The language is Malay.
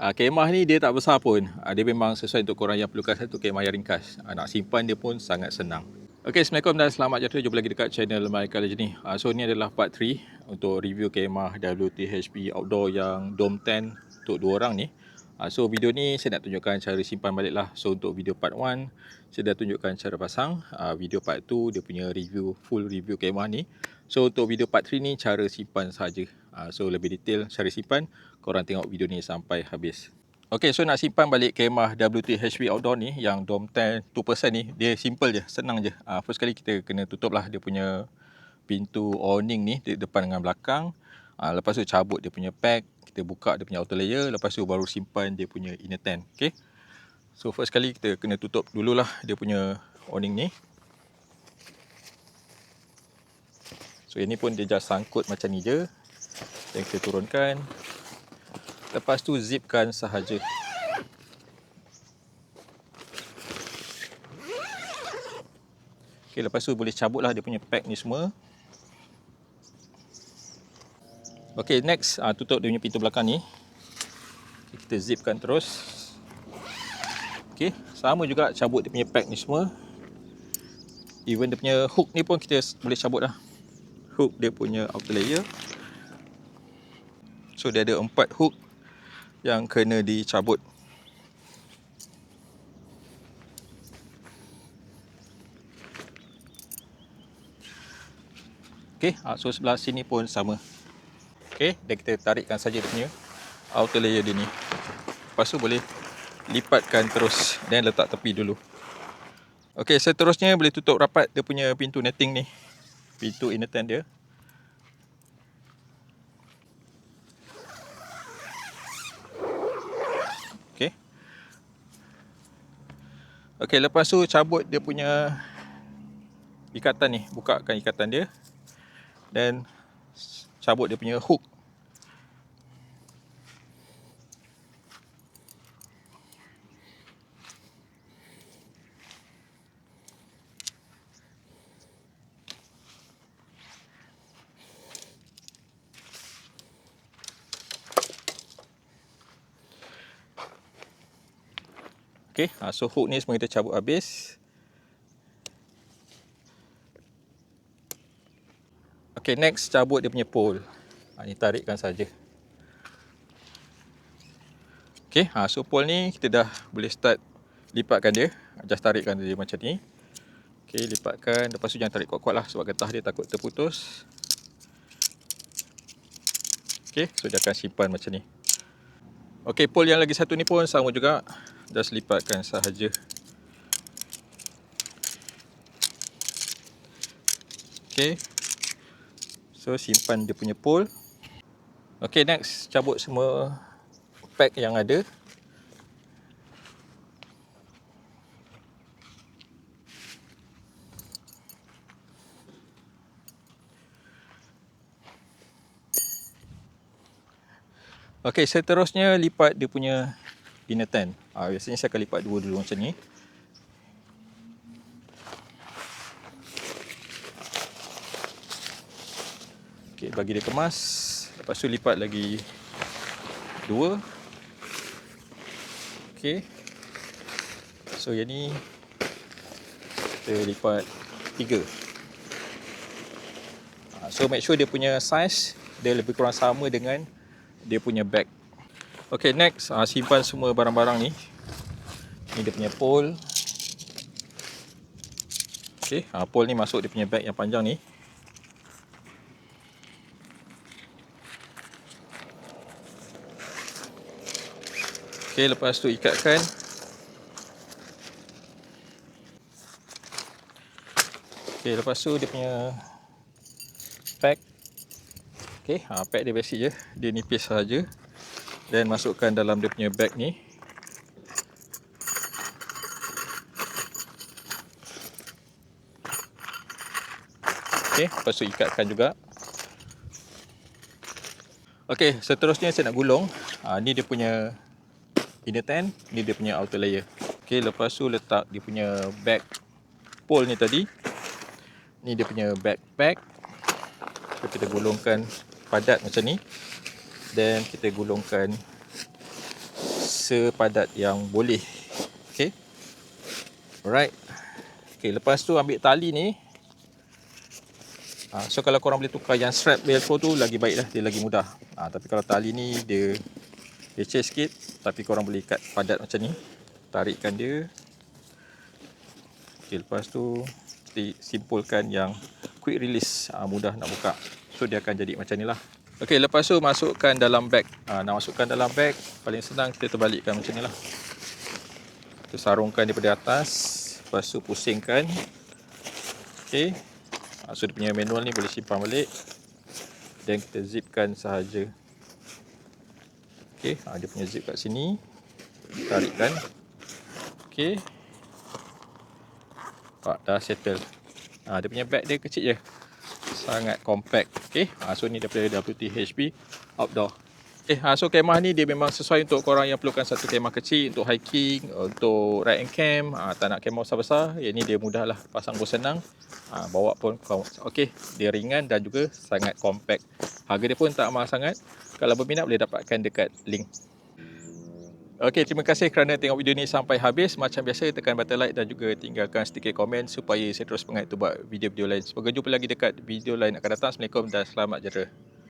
Kemah ni dia tak besar pun. Dia memang sesuai untuk korang yang perlukan satu kemah yang ringkas. Nak simpan dia pun sangat senang. Okay, Assalamualaikum dan selamat sejahtera. Jumpa lagi dekat channel My Colour Journey. So ni adalah part 3 untuk review kemah WTHP Outdoor yang Dome Tent untuk 2 orang ni. So video ni saya nak tunjukkan cara simpan balik lah. So untuk video part 1 saya dah tunjukkan cara pasang. Video part 2 dia punya review, full review kemah ni. So untuk video part 3 ni cara simpan saja. So lebih detail cara simpan, korang tengok video ni sampai habis. Okay, so nak simpan balik kemah WTHP Outdoor ni yang Dome Tent 2% ni, dia simple je, senang je. First kali kita kena tutup lah dia punya pintu awning ni di depan dengan belakang. Lepas tu cabut dia punya pack, kita buka dia punya outer layer, lepas tu baru simpan dia punya inner tent. Okay, so first kali kita kena tutup dululah dia punya awning ni. So ini pun dia just sangkut macam ni je. Dan kita turunkan. Lepas tu zipkan sahaja. Okay, lepas tu boleh cabut lah dia punya pack ni semua. Okay, next tutup dia punya pintu belakang ni. Kita zipkan terus. Okay, sama juga cabut dia punya pack ni semua. Even dia punya hook ni pun kita boleh cabut lah. Hook dia punya outer layer. So dia ada 4 hook yang kena dicabut. Okay, so sebelah sini pun sama. Okay, dan kita tarikkan saja dia punya outer layer dia ni. Lepas tu boleh lipatkan terus dan letak tepi dulu. Okay, seterusnya boleh tutup rapat dia punya pintu netting ni. Pintu inner tent dia. Okay. Okay, lepas tu cabut dia punya ikatan ni. Bukakan ikatan dia. Dan cabut dia punya hook. Okay, so hook ni semua kita cabut habis. Okay, next cabut dia punya pole. Ni tarikkan saja. Okay, so pole ni kita dah boleh start lipatkan dia. Just tarikkan dia macam ni. Okay, lipatkan. Lepas tu jangan tarik kuat-kuat lah sebab getah dia takut terputus. Okay, so dia akan simpan macam ni. Okay, pole yang lagi satu ni pun sama juga. Just lipatkan sahaja. Okay, so simpan dia punya pole. Okay, next cabut semua pack yang ada. Okay, seterusnya lipat dia punya inner tent. Biasanya saya akan lipat dua dulu macam ni. Okay, bagi dia kemas. Lepas tu lipat lagi 2. Okay, so yang ni kita lipat 3. So make sure dia punya size dia lebih kurang sama dengan dia punya bag. Okay, next simpan semua barang-barang ni. Ni dia punya pole. Okay, pole ni masuk dia punya bag yang panjang ni. Okay, lepas tu ikatkan. Okay, lepas tu dia punya pack. Okay, pack dia basic je. Dia nipis saja. Dan masukkan dalam dia punya bag ni. Okay, lepas tu ikatkan juga. Okay, seterusnya saya nak gulung. Ni dia punya inner tent, ni dia punya outer layer. Okay, lepas tu letak dia punya bag pole ni tadi. Ni dia punya backpack. So, kita gulungkan padat macam ni. Dan kita gulungkan sepadat yang boleh. Okay. Alright. Okay, lepas tu ambil tali ni. So kalau korang boleh tukar yang strap velcro tu lagi baik lah, dia lagi mudah. Tapi kalau tali ni dia leceh sikit, tapi korang boleh ikat padat macam ni. Tarikkan dia. Okay, lepas tu simpulkan yang quick release, mudah nak buka. So dia akan jadi macam ni lah. Okay, lepas tu masukkan dalam bag. Nak masukkan dalam bag, paling senang kita terbalikkan macam ni lah. Kita sarungkan daripada atas, lepas tu pusingkan. Okay, so dia punya manual ni boleh simpan balik. Dan kita zipkan sahaja. Okay, dia punya zip kat sini. Tarikkan. Okay, dah settle. Dia punya bag dia kecil je, sangat compact. Okay, so ni daripada WT-HP Outdoor. Okay, so kemah ni dia memang sesuai untuk korang yang perlukan satu kemah kecil untuk hiking, untuk ride and camp. Tak nak kemah besar-besar, yang ni dia mudah lah, pasang pun senang, bawa pun okay. Dia ringan dan juga sangat compact. Harga dia pun tak mahal sangat. Kalau berminat boleh dapatkan dekat link. Okey, terima kasih kerana tengok video ni sampai habis. Macam biasa, tekan button like dan juga tinggalkan sedikit komen supaya saya terus semangat untuk buat video-video lain. Semoga jumpa lagi dekat video lain akan datang. Assalamualaikum dan selamat jumpa.